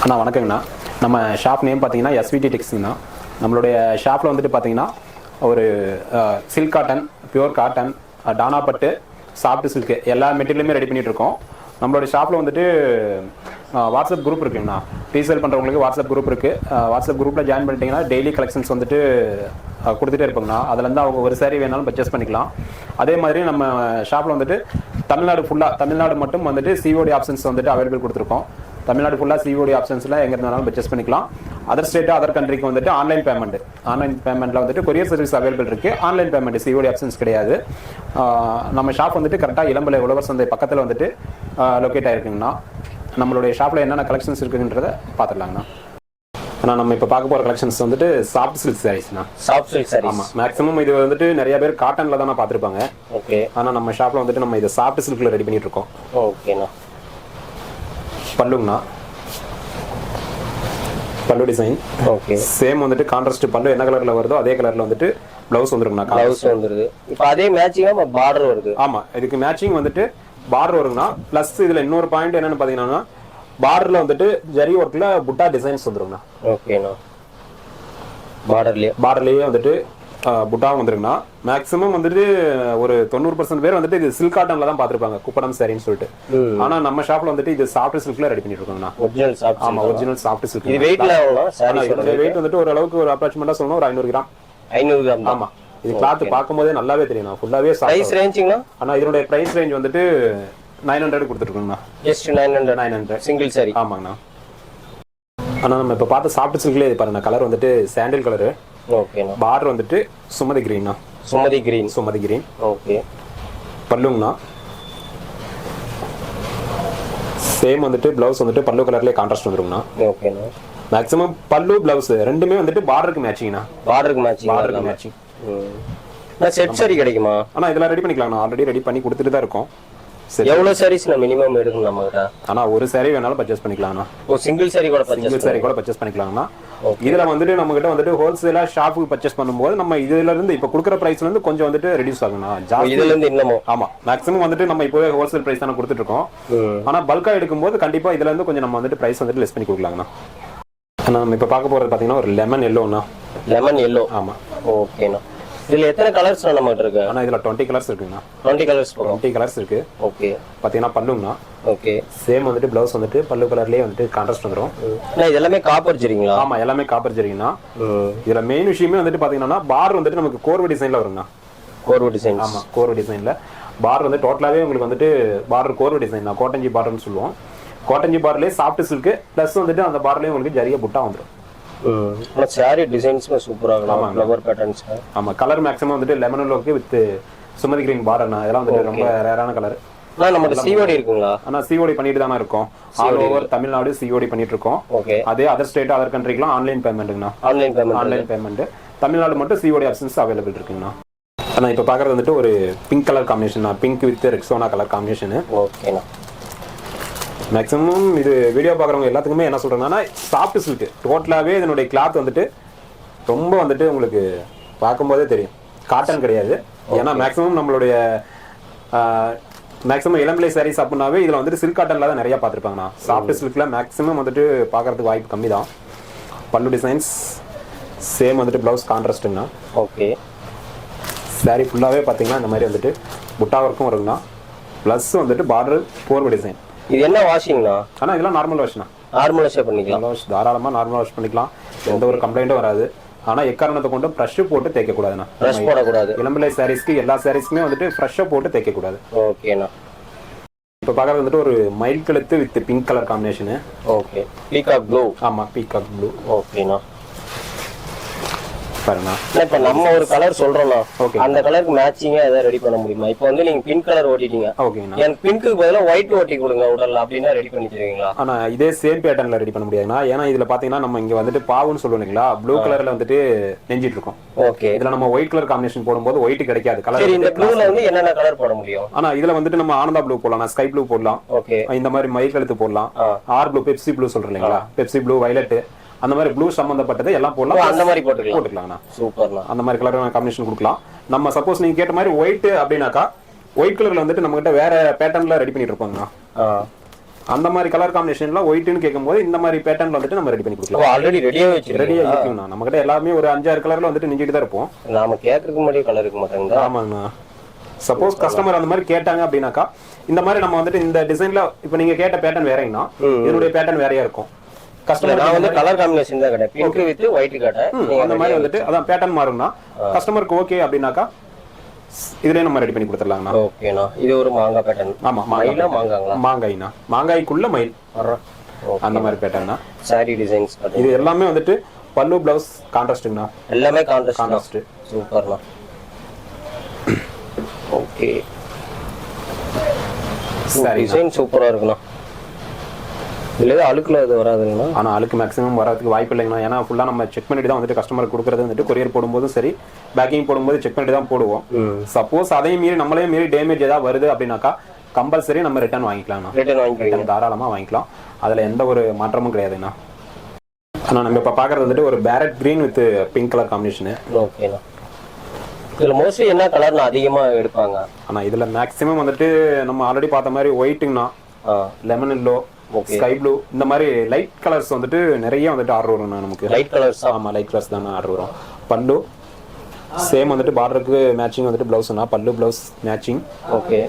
அண்ணா வணக்கங்கண்ணா. நம்ம shop name பார்த்தீங்கன்னா svttex. நம்மளுடைய ஷாப்பில் வந்துட்டு பார்த்தீங்கன்னா ஒரு சில்க் காட்டன், பியூர் காட்டன், டானா பட்டு, சாஃப்ட் சில்க்கு எல்லா மெட்டீரியலுமே ரெடி பண்ணிட்டு இருக்கோம். நம்மளுடைய ஷாப்பில் வந்துட்டு வாட்ஸ்அப் குரூப் இருக்குங்கண்ணா. ரீசேல் பண்ணுறவங்களுக்கு வாட்ஸ்அப் குரூப் இருக்குது. வாட்ஸ்அப் குரூப்பில் ஜாயின் பண்ணிட்டீங்கன்னா டெய்லி கலெக்ஷன்ஸ் வந்துட்டு கொடுத்துட்டே இருப்போங்கண்ணா. அதுலேருந்து அவங்க ஒரு சாரி வேணாலும் பர்ச்சேஸ் பண்ணிக்கலாம். அதே மாதிரி நம்ம ஷாப்பில் வந்துட்டு தமிழ்நாடு மட்டும் வந்துட்டு சிஓடி ஆப்ஷன்ஸ் வந்துட்டு அவைலபிள் கொடுத்துருக்கோம். தமிழ்நாடு ஃபுல்லாக சிஓடி ஆப்ஷன்ஸில் எங்கே இருந்தாலும் பர்ச்சேஸ் பண்ணிக்கலாம். அதர் ஸ்டேட்டு அதர் கண்ட்ரிக்கு வந்துட்டு ஆன்லைன் பேமெண்ட்டில் வந்துட்டு கொரியர் சர்வீஸ் அவைலபிள் இருக்குது. ஆன்லைன் பேமெண்ட் சிஓடி ஆப்ஷன்ஸ் கிடையாது. நம்ம ஷாப் வந்துட்டு கரெக்டாக இளம்பிள்ளை உழவர் சந்தை பக்கத்தில் வந்துட்டு லொக்கேட் ஆகிருக்குங்கண்ணா. நம்மளுடைய ஷாப்பில் என்னென்ன கலெக்ஷன்ஸ் இருக்குன்றதை பார்த்துடலாங்கண்ணா. ஆனால் நம்ம இப்போ பார்க்க போகிற கலெக்ஷன்ஸ் வந்துட்டு சாஃப்ட் சில்க் சாரீஸ்ண்ணா. Soft silk saris. ஆமாம், மேக்ஸிமம் இது வந்துட்டு நிறைய பேர் காட்டனில் தானே பார்த்துருப்பாங்க. ஓகே. ஆனால் நம்ம ஷாப்பில் வந்துட்டு நம்ம இதை சாஃப்ட் சில்கில் ரெடி பண்ணிட்டு இருக்கோம். ஓகேண்ணா. பல்லுங்கண்ணா, பல்லு டிசைன். ஓகே. சேம் வந்துட்டு கான்ட்ராஸ்ட் பல்லு என்ன கலர்ல வருதோ அதே கலர்ல வந்துட்டு ப்ளவுஸ் வந்துருங்கண்ணா. ப்ளவுஸ் வந்துருது. இப்போ அதே மேட்சிங்கா பார்டர் வருது. ஆமா, இதுக்கு மேட்சிங் வந்துட்டு பார்டர் வருங்கண்ணா. பிளஸ் இதுல இன்னொரு பாயிண்ட் என்னன்னு பாத்தீங்கன்னா பார்டர்ல வந்துட்டு ஜரி ஒர்க்ல புட்டா டிசைன்ஸ் வந்துருங்கண்ணா. ஓகேண்ணா. பார்டர்லயே வந்துட்டு புட்டாவும் வந்துருங்கண்ணா. மேக்ஸிமம் வந்துட்டு ஒரு 90% பேர் வந்துட்டு இது சில்க் காட்டன்ல தான் பாத்துருப்பாங்க, குப்படம் சாரின்னு சொல்லிட்டு. ஆனா நம்ம ஷாப்ல வந்துட்டு இது சாஃப்ட் சில்க்ல ரெடி பண்ணிட்டு இருக்கோம்ண்ணா. Original soft. ஆமா, ஒரிஜினல் சாஃப்ட் சில்க். இது வெயிட்ல எவ்வளவு சாரி? இதோட வெயிட் வந்துட்டு ஒரு அளவுக்கு ஒரு அப்ராக்சிமேட்டா சொல்லணும் ஒரு 500 கிராம். 500 கிராம். ஆமா, இது கிளாத் பாக்கும்போதே நல்லாவே தெரியும். ஃபுல்லாவே பிரைஸ் ரேஞ்சிங்கனா? ஆனா இதோட பிரைஸ் ரேஞ்ச் வந்துட்டு 900 கொடுத்துருக்கோம்ண்ணா. Just 900 single sorry. ஆமாங்கண்ணா. ஆனா நம்ம இப்ப பார்த்த சாஃப்ட் சில்க்ல இது பாருங்க, கலர் வந்துட்டு சாண்டில் கலர். ஓகேண்ணா. பார்டர் வந்துட்டு சுமதி கிரீன்ண்ணா. சுமதி கிரீன். ஓகே. பல்லுங்கண்ணா. சேம் வந்துட்டு பிளவுஸ் வந்துட்டு பல்லு கலர்லயே கான்ட்ராஸ்ட் வந்துருங்கண்ணா. ஓகேண்ணா. மேக்ஸிமம் பல்லு பிளவுஸ் ரெண்டுமே வந்துட்டு பார்டருக்கு மேட்சிங்ண்ணா. பார்டருக்கு மேட்சிங். செட் சாரி கிடைக்குமா? ஆனா இதெல்லாம் ரெடி பண்ணிக்கலாம்ண்ணா. ஆல்ரெடி ரெடி பண்ணி கொடுத்துட்டு தான் இருக்கோம். எவ்வளவு சாரீஸ் மினிமம் எடுக்கணும் நம்ம கிட்ட? ஆனா ஒரு சாரி வேணாலும் பர்ச்சேஸ் பண்ணிக்கலாம்ண்ணா. சிங்கிள் சாரி கூட பர்ச்சேஸ் பண்ணிக்கலாம்ண்ணா. இதுல வந்துட்டு நம்ம கிட்ட வந்துட்டு ஹோல்சேலா ஷாப்புக்கு பர்ச்சேஸ் பண்ணும்போது நம்ம இதுல இருந்து இப்ப கொடுக்குற பிரைஸ்ல இருந்து கொஞ்சம் வந்துட்டு ரெடியூஸ் ஆகும்ண்ணா. இதுல இருந்து இன்னமும். ஆமா, மேக்ஸிமம் வந்துட்டு நம்ம இப்போவே ஹோல்சேல் பிரைஸ் தானே கொடுத்துட்டு இருக்கோம். ஆனா பல்கா எடுக்கும்போது கண்டிப்பா இதுல இருந்து கொஞ்சம் நம்ம வந்துட்டு பிரைஸ் வந்துட்டு லெஸ் பண்ணி கொடுக்கலாங்கண்ணா. நம்ம இப்ப பார்க்க போறது பாத்தீங்கன்னா ஒரு லெமன் எல்லோண்ணா. Lemon yellow. ஆமா. ஓகேண்ணா. இதுல எத்தனை கலர்ஸ் நம்ம கிட்ட இருக்கு? ஆனா இதுல 20 கலர்ஸ் இருக்குங்கண்ணா. 20 கலர்ஸ் இருக்கு. ஓகே. பாத்தீங்கன்னா பல்லுங்கண்ணா. ஓகே. சேம் வந்துட்டு பிளவுஸ் வந்துட்டு பல்லு கலர்லயே வந்துட்டு கான்ட்ராஸ்ட் வந்துரும். இது எல்லாமே காப்பர் ஜரிங்களா? ஆமா, எல்லாமே காப்பர் ஜரிங்கண்ணா. இதுல மெயின் விஷயமே வந்துட்டு பாத்தீங்கன்னா பார்டர் வந்துட்டு நமக்கு கோர்வ டிசைன்ல வருங்கண்ணா. கோர்வ டிசைன். ஆமா, கோர்வ டிசைன்ல பார்டர் வந்து டோட்டலாவே உங்களுக்கு வந்துட்டு பார்டர் கோர்வ டிசைன் தான். கோட்டஞ்சி பார்டர்னு சொல்லுவோம். கோட்டஞ்சி பார்டர்லயே சாஃப்ட் சில்க் பிளஸ் வந்துட்டு அந்த பார்டர்லயே உங்களுக்கு ஜரிய புட்டா வந்துரும். சாரி டிசைன்ஸ்மே சூப்பரா இருக்கும். Flower patterns. ஆமா, கலர் மேக்ஸிமம் வந்துட்டு லெமன் எல்லோக்கு வித் சுமதி கிரீன் பார்டர்னா. இதெல்லாம் வந்துட்டு ரொம்ப ரேரான கலர். நமக்கு சிஓடி இருக்குங்களா? ஆனா சிஓடி பண்ணிட்டு தானே இருக்கோம். ஆல் ஓவர் தமிழ்நாடு சிஓடி பண்ணிட்டு இருக்கோம். ஓகே. அதே அதர் ஸ்டேட் அதர் கண்ட்ரிக்குலாம் ஆன்லைன் பேமெண்ட்ங்கண்ணா. Online payment. தமிழ்நாடு மட்டும் சிஓடி ஆப்ஷன்ஸ் அவைலபிள் இருக்குங்கண்ணா. ஆனா இப்ப பாக்குறது வந்துட்டு ஒரு pink colour combination, pink with Rexona colour combination. ஓகேண்ணா. மேக்ஸிமம் இது வீடியோ பார்க்குறவங்க எல்லாத்துக்குமே என்ன சொல்கிறேன்னா சாஃப்ட் சில்க் டோட்டலாகவே இதனுடைய கிளாத் வந்துட்டு ரொம்ப வந்துட்டு உங்களுக்கு பார்க்கும்போதே தெரியும், காட்டன் கிடையாது. ஏன்னா மேக்ஸிமம் நம்மளுடைய மேக்ஸிமம் இளம்பிள்ளை சாரீஸ் அப்படின்னாவே இதில் வந்துட்டு சில்க் காட்டனில் தான் நிறையா பார்த்துருப்பாங்கண்ணா. சாஃப்ட் சில்கில் மேக்ஸிமம் வந்துட்டு பார்க்குறதுக்கு வாய்ப்பு கம்மி தான். பல்லு டிசைன்ஸ் சேம் வந்துட்டு ப்ளவுஸ் கான்ட்ராஸ்ட்டுங்கண்ணா. ஓகே. சாரீ ஃபுல்லாகவே பார்த்தீங்கன்னா இந்த மாதிரி வந்துட்டு புட்டா ஒர்க்கும் வருங்கண்ணா. ப்ளஸ் வந்துட்டு பார்டர் போர்வ டிசைன். இது என்ன வாஷிங்ண்ணா? ஆனால் இதெல்லாம் நார்மல் வாஷ்ண்ணா. நார்மல் வாஷ் பண்ணிக்கலாம். தாராளமாக நார்மல் வாஷ் பண்ணிக்கலாம். எந்த ஒரு கம்ப்ளைண்ட்டும் வராது. ஆனால் எக்காரணத்தை கொண்டு ஃப்ரெஷ் போட்டு தேய்க்கக்கூடாதுண்ணா. ஃப்ரெஷ் போடக்கூடாது. இளம்பிள்ளை சாரீஸ்க்கு எல்லா சாரீஸ்க்குமே வந்துட்டு ஃப்ரெஷ்ஷாக போட்டு தேய்க்கக்கூடாது. ஓகேண்ணா. இப்போ பார்க்குறது வந்துட்டு ஒரு மயில் கழுத்து with pink colour combination. Okay. Peacock blue. ஆமாம், பீகாக் ப்ளூ. ஓகேண்ணா. பாருங்க, இப்ப நம்ம ஒரு கலர் சொல்றோம்னா அந்த கலருக்கு மேட்சிங்கா எதாவது ரெடி பண்ண முடியுமா? இப்போ வந்து நீங்க பிங்க் கலர் ஓட்டிட்டீங்க, எனக்கு பிங்க்கு பதிலா ஒயிட் ஓட்டி கொடுங்க உடல்ல அப்படின்னா ரெடி பண்ணி தருவீங்களா? ஆனா இதே சேம் பேட்டர்ன்ல ரெடி பண்ண முடியாதுன்னா, ஏன்னா இதுல பாத்தீங்கன்னா நம்ம இங்க வந்துட்டு பாவுன்னு சொல்லுவோம் இல்லைங்களா, ப்ளூ கலர்ல வந்துட்டு நெஞ்சிட்டு இருக்கோம். ஓகே. இதுல நம்ம ஒயிட் கலர் காம்பினேஷன் போடும்போது ஒயிட் கிடைக்காது கலர். சரி, இந்த ப்ளூல வந்து என்னென்ன கலர் போட முடியும்? ஆனா இதுல வந்துட்டு நம்ம ஆனந்தா ப்ளூ போடலாம், ஸ்கை ப்ளூ போடலாம். ஓகே. இந்த மாதிரி மயில் கழுத்து போடலாம். ஆர் ப்ளூ, பெப்சி ப்ளூ சொல்றோம் இல்லைங்களா, பெப்சி ப்ளூ, வயலட், அந்த மாதிரி ப்ளூ சம்பந்தப்பட்டது எல்லாம் போடலாம். அந்த மாதிரி போட்டுக்கலாம்ண்ணா. சூப்பர்ண்ணா. அந்த மாதிரி கலர் காம்பினேஷன் கொடுக்கலாம். நம்ம சப்போஸ் நீங்க கேட்ட மாதிரி ஒயிட் அப்படின்னாக்கா ஒயிட் கலர்ல வந்துட்டு நம்ம கிட்ட வேற பேட்டர்ன்ல ரெடி பண்ணிட்டு இருப்பாங்கண்ணா. அந்த மாதிரி கலர் காம்பினேஷன்ல ஒயிட்னு கேட்கும்போது இந்த மாதிரி பேட்டர்ன்ல வந்துட்டு நம்ம ரெடி பண்ணி கொடுக்கலாம். ஆல்ரெடி ரெடியா இருக்குண்ணா. நம்ம கிட்ட எல்லாமே ஒரு 5-6 கலர்ல வந்துட்டு நிஞ்சிட்டு தான் இருப்போம். நாம கேட்கறதுக்கு முன்னாடி கலர் இருக்க மாட்டாங்க. ஆமாங்கண்ணா. சப்போஸ் கஸ்டமர் அந்த மாதிரி கேட்டாங்க அப்படின்னாக்கா இந்த மாதிரி நம்ம வந்துட்டு இந்த டிசைன்ல இப்போ நீங்க கேட்ட பேட்டர்ன் வேறங்கண்ணா, இதனுடைய பேட்டர்ன் வேறையா இருக்கும். கஸ்டமர் நான் வந்து கலர் காம்பினேஷன் தான் கேட்டேன், பிங்க் வித் ஒயிட் கேட்டேன். அந்த மாதிரி வந்துட்டு அதான் பேட்டர்ன் மாறும்னா கஸ்டமருக்கு ஓகே அப்படின்னாக்கா இதுலயே நம்ம ரெடி பண்ணி கொடுத்துடலாங்கண்ணா. ஓகேண்ணா. இது ஒரு மாங்காய் பேட்டர்ன். ஆமா, மாங்காய்னா மாங்காய்க்குள்ள மயில் அந்த மாதிரி பேட்டர்னா சாரி டிசைன்ஸ். இது எல்லாமே வந்துட்டு பல்லு பிளவுஸ் கான்ட்ராஸ்ட்ங்கண்ணா. எல்லாமே கான்ட்ராஸ்ட். சூப்பர்ண்ணா. ஓகே, சரி, டிசைன் சூப்பரா இருக்குண்ணா. இதுல அழுக்குல இது வராதுங்கண்ணா. ஆனா அழுக்கு மேக்ஸிமம் வரதுக்கு வாய்ப்பு இல்லைங்கண்ணா. ஏன்னா ஃபுல்லா நம்ம செக் பண்ணிட்டு தான் வந்துட்டு கஸ்டமருக்கு கொடுக்குறது வந்துட்டு கொரியர் போடும்போதும் சரி பேக்கிங் போடும்போது செக் பண்ணிட்டு தான் போடுவோம். சப்போஸ் அதையும் மீறி நம்மளே மீறி டேமேஜ் ஏதாவது வருது அப்படின்னாக்கா கம்பல்சரி நம்ம ரிட்டர்ன் வாங்கிக்கலாம்ண்ணா. ரிட்டர்ன் தாராளமா வாங்கிக்கலாம். அதுல எந்த ஒரு மாற்றமும் கிடையாதுண்ணா. ஆனா நம்ம இப்ப பாக்குறது வந்துட்டு ஒரு farad green with pink colour combination. ஓகேண்ணா. இதுல மோஸ்ட்லி என்ன கலர்னா அதிகமா எடுப்பாங்க? ஆனா இதுல மேக்ஸிமம் வந்துட்டு நம்ம ஆல்ரெடி பார்த்த மாதிரி ஒயிட்டுங்கண்ணா, லெமன் எல்லோ, ஸ்கை ப்ளூ, இந்த மாதிரி லைட் கலர்ஸ் வந்துட்டு நிறைய வந்துட்டு ஆர்டர் வரும் நமக்கு. Light colours? ஆமா, லைட் கலர்ஸ் தான் ஆர்டர் வரும். பல்லு சேம் வந்துட்டு பார்டருக்கு மேட்சிங் வந்துட்டு பிளவுஸ்னா பல்லு பிளவுஸ் மேட்சிங். ஓகே.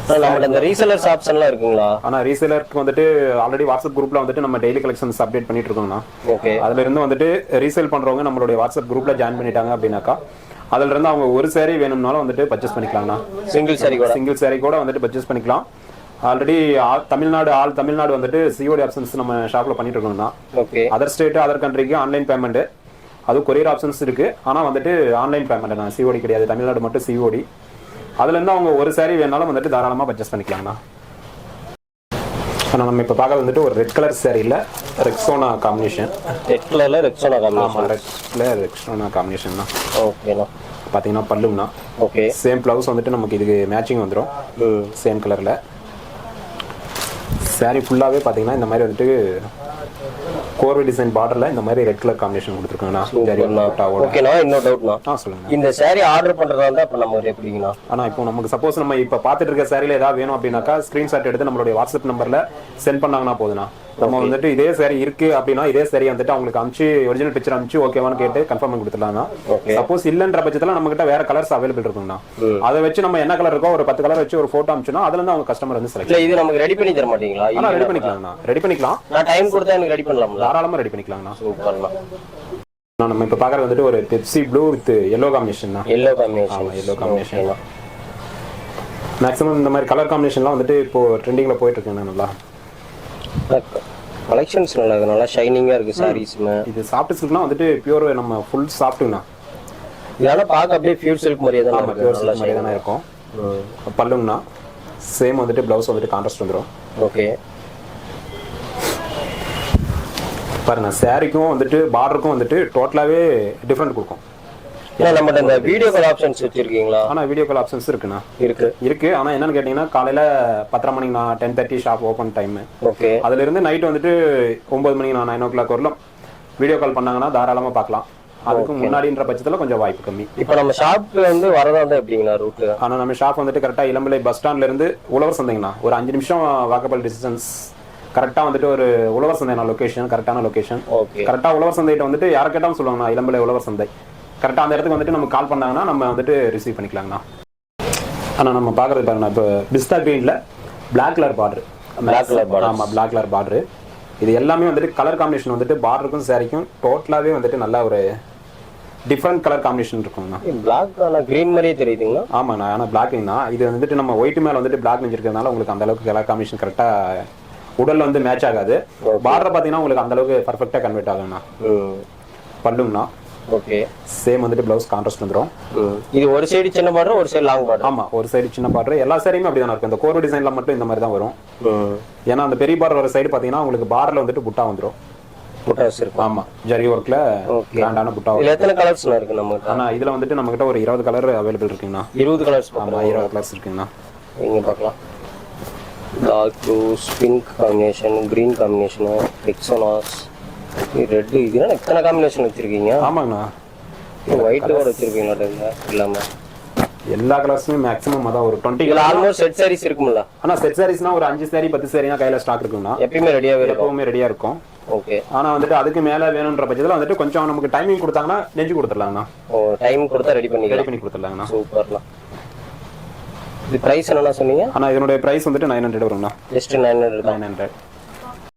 நம்மளோட இந்த ரீசெல்லர்ஸ் ஆப்ஷன்லாம் இருக்குங்களா? ஆனா ரீசெல்லருக்கு வந்துட்டு ஆல்ரெடி வாட்ஸ்அப் குரூப்ல வந்துட்டு நம்ம டெய்லி கலெக்ஷன்ஸ் அப்டேட் பண்ணிட்டு இருக்கோம்னா. ஓகே. அதுல இருந்து வந்துட்டு ரீசேல் பண்றவங்க நம்மளுடைய வாட்ஸ்அப் குரூப்ல ஜாயின் பண்ணிட்டாங்க அப்படின்னாக்கா அதுல இருந்து அவங்க ஒரு சாரி வேணும்னாலும் வந்துட்டு பர்ச்சேஸ் பண்ணிக்கலாம்னா. சிங்கிள் சாரி கூட வந்துட்டு பர்ச்சேஸ் பண்ணிக்கலாம். ஆல்ரெடி தமிழ்நாடு வந்துட்டு சிஓடி ஆப்ஷன்ஸ் நம்ம ஷாப்ல பண்ணிட்டு இருக்கோம்னா. ஓகே. அதர் ஸ்டேட் அதர் கண்ட்ரிக்கு ஆன்லைன் பேமெண்ட், அது கொரியர் ஆப்ஷன்ஸ் இருக்கு. ஆனா வந்துட்டு ஆன்லைன் பேமெண்ட் தான், சிஓடி கிடையாது. தமிழ்நாடு மட்டும் சிஓடி. அதுல இருந்து அவங்க ஒரு சாரி வேணாலும் வந்துட்டு தாராளமா பர்ச்சேஸ் பண்ணிக்கலாம்னா. ஆனா நம்ம இப்ப பார்க்கறது வந்துட்டு ஒரு ரெட் கலர் சாரியில ரெக்ஸோனா காம்பினேஷன். ரெட் கலர்ல ரெக்ஸோனா காம்பினேஷன். ஆமா, ரெட்ல ரெக்ஸோனா காம்பினேஷன் தான். ஓகேண்ணா. பாத்தீங்கன்னா பல்லுனா ஓகே. சேம் பிளவுஸ் வந்துட்டு நமக்கு இதுக்கு மேட்சிங் வந்துரும். சேம் கலர்ல சாரி ஃபுல்லாவே பாத்தீங்கன்னா இந்த மாதிரி வந்துட்டு கோர்வை டிசைன் பார்டர்ல இந்த மாதிரி ரெட் கலர் காம்பினேஷன் கொடுத்துருக்காங்கண்ணா. ஓகேண்ணா. இன்னொரு டவுட்ண்ணா, சொல்லுங்க. இந்த சாரி ஆர்டர் பண்றதா இருந்தா இப்ப நம்ம எப்படிங்கண்ணா? ஆனா இப்போ நமக்கு சப்போஸ் நம்ம இப்ப பாத்துட்டு இருக்க சாரில ஏதாவது வேணும் அப்படின்னாக்கா ஸ்கிரீன்ஷாட் எடுத்து நம்மளுடைய வாட்ஸ்அப் நம்பர்ல சென்ட் பண்ணாங்கன்னா போதுண்ணா. நம்ம வந்துட்டு இதே சாரி இருக்கு அப்படின்னா இதே சாரி வந்துட்டு அவங்களுக்கு அனுப்பிச்சு ஒரிஜினல் பிக்சர் அனுப்பிச்சு ஓகேவான்னு கேட்டு கன்ஃபார்ம் பண்ணி கொடுத்துடலாம்னா. சப்போஸ் இல்லன்ற பட்சத்துல நம்ம கிட்ட வேற கலர்ஸ் அவைலபிள் இருக்கும்னா அதை வச்சு நம்ம என்ன கலர் இருக்கோ ஒரு 10 கலர் வச்சு ஒரு போட்டோ அனுப்பிச்சோம்னா அதுல இருந்து அவங்க கஸ்டமர் வந்து செலக்ட். இது நமக்கு ரெடி பண்ணி தர மாட்டீங்களா? ஆனா ரெடி பண்ணிக்கலாம்ண்ணா. ரெடி பண்ணிக்கலாம். நான் டைம் கொடுத்தா எனக்கு ரெடி பண்ணலாம்ல? தாராளமா ரெடி பண்ணிக்கலாம்ண்ணா. சூப்பர்ண்ணா. நம்ம இப்ப பாக்குறது வந்துட்டு ஒரு Pepsi blue with yellow combination தான். yellow combination. yellow combination. Maximum இந்த மாதிரி கலர் காம்பினேஷன்லாம் வந்துட்டு இப்போ ட்ரெண்டிங்ல போயிட்டு இருக்குங்க. நல்லா கலெக்ஷன்ஸ் நல்லா இருக்கு, நல்லா ஷைனிங்கா இருக்கு சாரீஸ்மே. இது சாஃப்ட் சில்க்னா வந்துட்டு பியூர் நம்ம ஃபுல் சாஃப்ட்னா. இதெல்லாம் பார்க்க அப்படியே பியூர் சில்க் மாதிரியே தான் இருக்கு. பியூர் சில்க் மாதிரியே தான் இருக்கும். பல்லுனா சேம் வந்துட்டு பிளவுஸ் வந்துட்டு கான்ட்ராஸ்ட் வந்துரும். ஓகே. பாருங்க சாரிக்கும் வந்துட்டு பார்டருக்கும் வந்துட்டு டோட்டலாவே டிஃபரண்ட் கொடுக்கும். நம்ம இந்த வீடியோ கால் ஆப்ஷன்ஸ் வச்சிருக்கீங்களா? ஆனா வீடியோ கால் ஆப்ஷன்ஸ் இருக்குண்ணா. இருக்கு. ஆனா என்னன்னு கேட்டீங்கன்னா காலையில 10:30 மணிக்கு 10:30 ஷாப் ஓபன் டைம். ஓகே. அதுல இருந்து நைட் வந்துட்டு 9 மணிக்கு 9 o'clock வரலாம் வீடியோ கால் பண்ணாங்கன்னா தாராளமா பார்க்கலாம். அதுக்கு முன்னாடின்ற பட்சத்துல கொஞ்சம் வாய்ப்பு கம்மி. இப்போ நம்ம ஷாப்ல இருந்து வரதா இருந்தா எப்படிங்கண்ணா ரூட்? ஆனா நம்ம ஷாப் வந்துட்டு கரெக்டா இளம்பிள்ளை பஸ் ஸ்டாண்ட்ல இருந்து உழவர் சந்தைங்கண்ணா. ஒரு 5 நிமிஷம் வாக்கபிள் டிஸ்டன்ஸ். கரெக்டா வந்துட்டு ஒரு உழவர் சந்தை லொகேஷன், கரெக்டான லொகேஷன். கரெக்டா உழவர் சந்தைகிட்ட வந்துட்டு யாரை கேட்டாலும் சொல்லுவாங்கண்ணா இளம்பிள்ளை உழவர் சந்தை. கரெக்டாக அந்த இடத்துக்கு வந்துட்டு நம்ம கால் பண்ணாங்கன்னா நம்ம வந்துட்டு ரிசீவ் பண்ணிக்கலாங்கண்ணா. ஆனால் நம்ம பார்க்குறது பாருங்கண்ணா இப்போ பிஸ்தா கிரீனில் பிளாக் கலர் பார்டர். ஆமாம், பிளாக் கலர் பார்டரு. இது எல்லாமே வந்துட்டு கலர் காம்பினேஷன் வந்துட்டு பார்டருக்கும் சாரிக்கும் டோட்டலாகவே வந்துட்டு நல்லா ஒரு டிஃப்ரெண்ட் கலர் காம்பினேஷன் இருக்குங்கண்ணா. பிளாக் ஆனால் கிரீன் மாதிரியே தெரியுதுங்களா? ஆமாண்ணா. ஆனால் பிளாக்னா இது வந்துட்டு நம்ம ஒயிட் மேலே வந்துட்டு பிளாக் நினைச்சிருக்கிறதுனால உங்களுக்கு அந்த அளவுக்கு கலர் காம்பினேஷன் கரெக்டாக உடல்ல வந்து மேட்ச் ஆகாது. பார்டர் பார்த்தீங்கன்னா உங்களுக்கு அந்த அளவுக்கு பர்ஃபெக்டாக கன்வெர்ட் ஆகும்ண்ணா. பல்லுங்கண்ணா ஓகே. சேம் வந்துட்டு பிளவுஸ் கான்ட்ராஸ்ட் வந்துரும். இது ஒரு சைடு சின்ன பார்டர், ஒரு சைடு லாங் பார்டர். ஆமா, ஒரு சைடு சின்ன பார்டர். எல்லா சாரியுமே அப்படிதான் இருக்கும். இந்த கோர் டிசைன்ல மட்டும் இந்த மாதிரி தான் வரும். ஏன்னா அந்த பெரிய பார்டர் வர சைடு பாத்தீங்கன்னா உங்களுக்கு பார்டர்ல வந்துட்டு புட்டா வந்துரும். புட்டாஸ் இருக்கு. ஆமா, ஜரி ஒர்க்ல கிராண்டான புட்டா. இதுல எத்தனை கலர்ஸ் இருக்கு நமக்கு? ஆனா இதுல வந்துட்டு நம்ம கிட்ட ஒரு 20 கலர் அவைலபிள் இருக்குங்கண்ணா. 20 கலர்ஸ்? ஆமா, 20 கலர்ஸ் இருக்குங்கண்ணா. நீங்க பார்க்கலாம். Dark blue, pink combination, green combination, எக்ஸோனாஸ், ரெட். இதுனா எத்தனை காம்பினேஷன் வச்சிருக்கீங்க? ஆமாங்கண்ணா. ஒயிட் கூட வச்சிருக்கீங்களா? இல்லாம எல்லா கலர்ஸுமே மேக்ஸிமம் அதான் ஒரு 20 இதுல ஆல்மோஸ்ட் செட் சாரீஸ் இருக்கும்ல? ஆனா செட் சாரீஸ்னா ஒரு 5 சாரி 10 சாரினா கையில ஸ்டாக் இருக்கும்னா எப்பவுமே ரெடியா இருக்கும். ஓகே. ஆனா வந்துட்டு அதுக்கு மேல வேணும்ன்ற பட்சத்துல வந்துட்டு கொஞ்சம் நமக்கு டைமிங் கொடுத்தாங்கன்னா நெஞ்சு கொடுத்துடலாங்கண்ணா. ஓ, டைம் கொடுத்தா ரெடி பண்ணி கொடுத்துடலாங்கண்ணா. சூப்பர்ண்ணா. இது பிரைஸ் என்னன்னா சொன்னீங்க? ஆனா இதனுடைய பிரைஸ் வந்துட்டு 900 வரும்ண்ணா. ஜஸ்ட் 900.